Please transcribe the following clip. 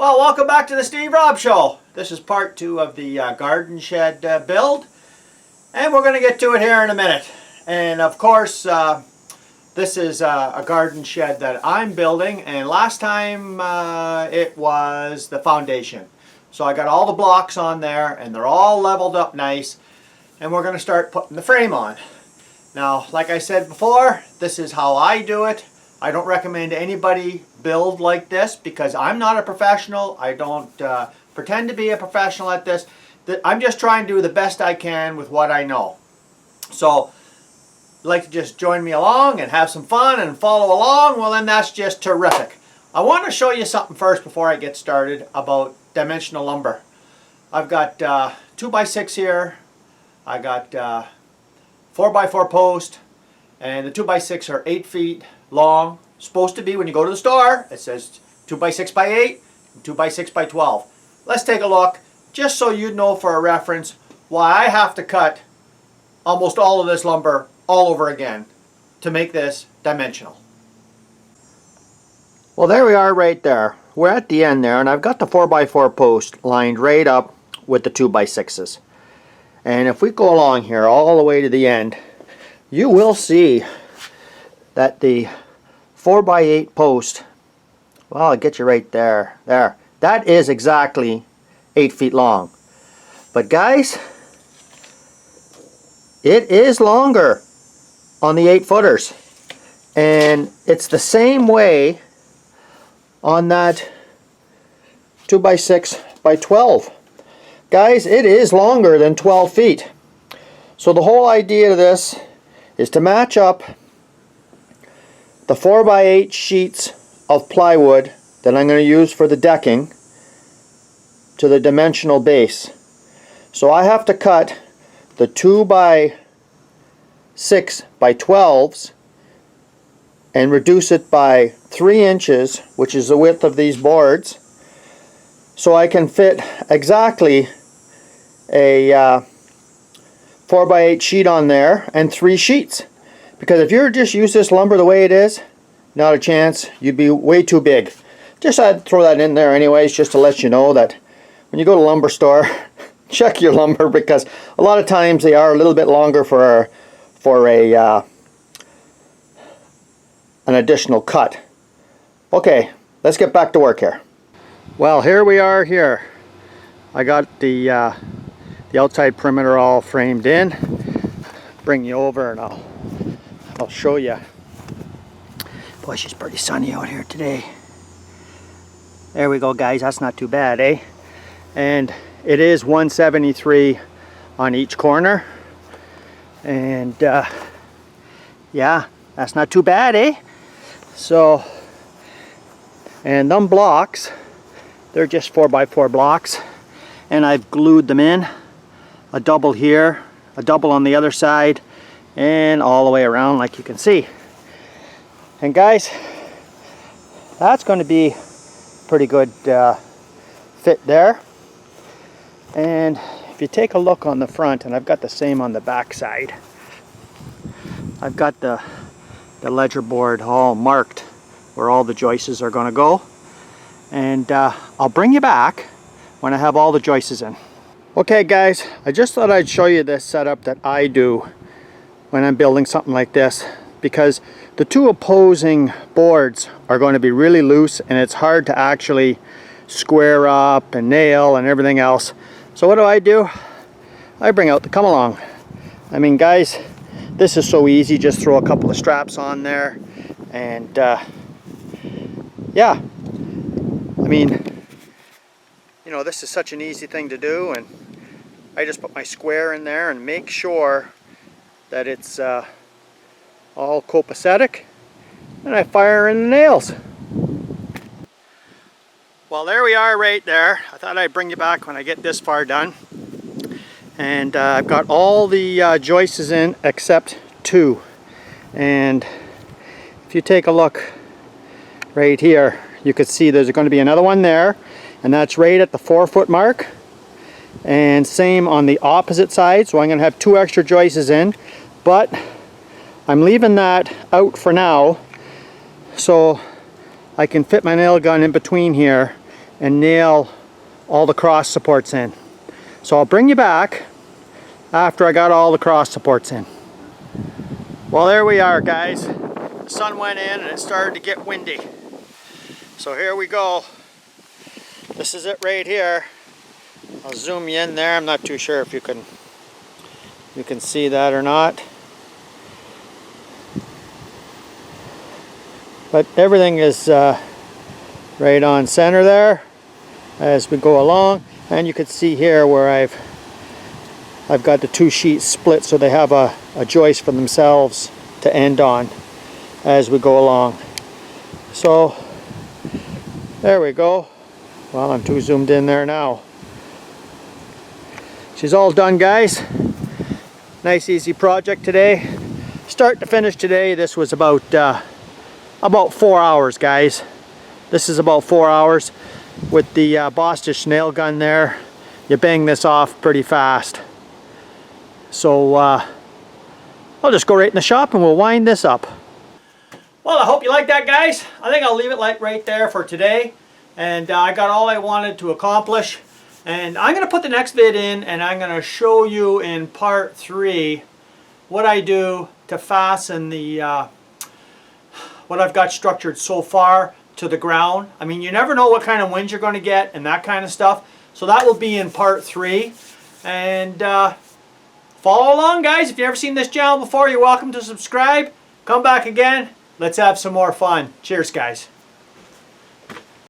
Well, welcome back to the Steve Rob Show. This is part 2 of the garden shed build, and we're going to get to it here in a minute. And of course, this is a garden shed that I'm building, and last time it was the foundation. So I got all the blocks on there, and they're all leveled up nice, and we're going to start putting the frame on. Now, like I said before, this is how I do it. I don't recommend anybody build like this because I'm not a professional. I don't pretend to be a professional at this. I'm just trying to do the best I can with what I know. So, like to just join me along and have some fun and follow along, well then that's just terrific. I want to show you something first before I get started about dimensional lumber. I've got 2x6 here. I got 4x4 post, and the 2x6 are 8 feet long. Supposed to be, when you go to the store, it says 2x6x8 and 2x6x12. Let's take a look, just so you know for a reference why I have to cut almost all of this lumber all over again to make this dimensional. Well, there we are right there. We're at the end there, and I've got the 4x4 post lined right up with the 2x6s. And if we go along here all the way to the end, you will see that the 4x8 post, well, I'll get you right there. There. That is exactly 8 feet long. But guys, it is longer on the 8-footers. And it's the same on that 2x6x12. Guys, it is longer than 12 feet. So the whole idea of this is to match up the 4x8 sheets of plywood that I'm going to use for the decking to the dimensional base. So I have to cut the 2x6x12s and reduce it by 3 inches, which is the width of these boards, so I can fit exactly a 4x8 sheet on there and 3 sheets. Because if you just use this lumber the way it is, not a chance. You'd be way too big. Just I'd throw that in there anyways, just to let you know that when you go to a lumber store, check your lumber, because a lot of times they are a little bit longer for an additional cut. Okay, let's get back to work here. Well, here we are here. I got the outside perimeter all framed in. Bring you over and I'll show you. Boy, she's pretty sunny out here today. There we go, guys. That's not too bad, eh? And it is 173 on each corner. And yeah, that's not too bad, eh? So, and them blocks, they're just 4x4 blocks. And I've glued them in. A double here, a double on the other side, and all the way around like you can see. And guys, that's going to be pretty good fit there. And if you take a look on the front, and I've got the same on the back side, I've got the ledger board all marked where all the joists are going to go. And I'll bring you back when I have all the joists in. Okay guys, I just thought I'd show you this setup that I do when I'm building something like this, because the two opposing boards are going to be really loose and it's hard to actually square up and nail and everything else. So what do? I bring out the come along. I mean guys, this is so easy. Just throw a couple of straps on there and yeah, I mean, you know, this is such an easy thing to do, and I just put my square in there and make sure that it's all copacetic, and I fire in the nails. Well, there we are right there. I thought I'd bring you back when I get this far done. And I've got all the joists in except 2. And if you take a look right here, you can see there's going to be another one there, and that's right at the 4-foot mark. And same on the opposite side, so I'm going to have 2 extra joists in, but I'm leaving that out for now so I can fit my nail gun in between here and nail all the cross supports in. So I'll bring you back after I got all the cross supports in. Well, there we are, guys. The sun went in and it started to get windy. So here we go. This is it right here. I'll zoom you in there. I'm not too sure if you can see that or not. But everything is right on center there as we go along. And you can see here where I've got the two sheets split so they have a joist for themselves to end on as we go along. So there we go. Well, I'm too zoomed in there now. She's all done, guys. Nice easy project today. Start to finish today, this was about 4 hours, guys. This is about 4 hours. With the Bostish nail gun there, you bang this off pretty fast. So I'll just go right in the shop and we'll wind this up. Well, I hope you like that, guys. I think I'll leave it like right there for today. And I got all I wanted to accomplish. And I'm going to put the next vid in and I'm going to show you in part 3 what I do to fasten the what I've got structured so far to the ground. I mean, you never know what kind of winds you're going to get and that kind of stuff. So that will be in part 3. And follow along, guys. If you've never seen this channel before, you're welcome to subscribe. Come back again. Let's have some more fun. Cheers, guys.